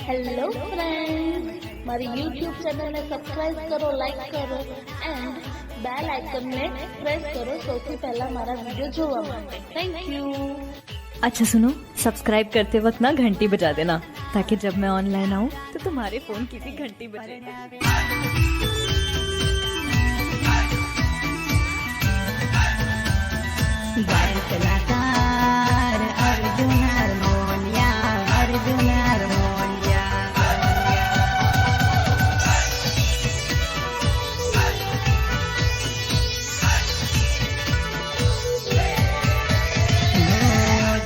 Hello friends, મારી YouTube ચેનલને subscribe કરો, લાઈક કરો એન્ડ બેલ આઇકનને પ્રેસ કરો સૌથી પહેલા મારા वीडियो જોવા માટે। Thank you. अच्छा सुनो, सब्सक्राइब करते वक्त ना घंटी बजा देना ताकि जब मैं ऑनलाइन आऊँ तो तुम्हारे फोन की भी घंटी बजे। कलाकार अर्जुन हारमोनिया, अर्जुन हारमोनिया।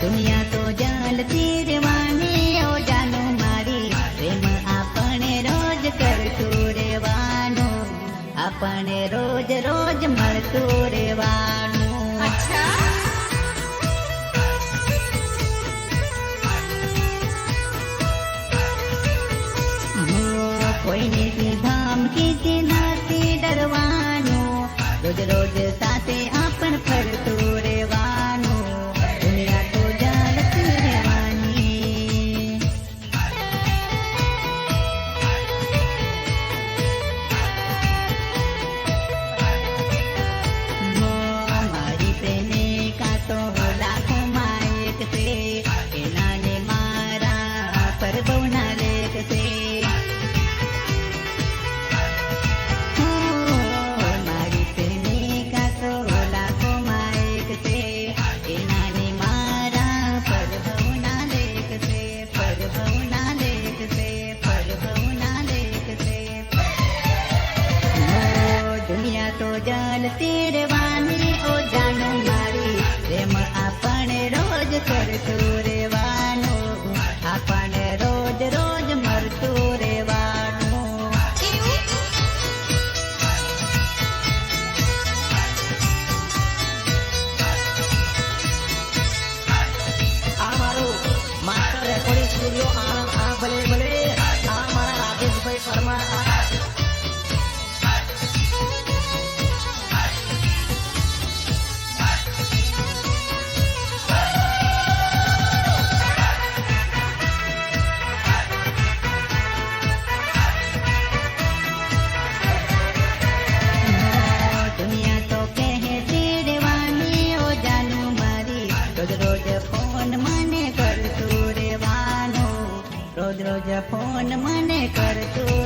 दुनिया तो जानती रेवानी ओ जानो मारी प्रेम आपणे रोज करतुं रेवानुं, आपणे रोज रोज મળતું રેવાનું। अच्छा કોઈની ધમકીથી નથી ડરવાનું, રોજ રોજ સાથે આપણ ફરતું રહેવાનું, દુનિયા તો જાણતી રહેવાની। મારી પ્રેમિકા તો લાખોમાં એક છે, એના ને મારા પર બહુ ના લેખ છે। તો જાણતી રેવાની ઓ જાણો મારી પ્રેમ આપણે રોજ કરતું રેવાનું, આપણે રોજ રોજ મળતું રેવાનું। આ મારું માસ્ટર રેકોર્ડિંગ સ્ટુડિયો આણંદ, આ ભલે ભલે, આ મારા રાજેશભાઈ પરમાર। રોજ રોજ ફોન મને કરતું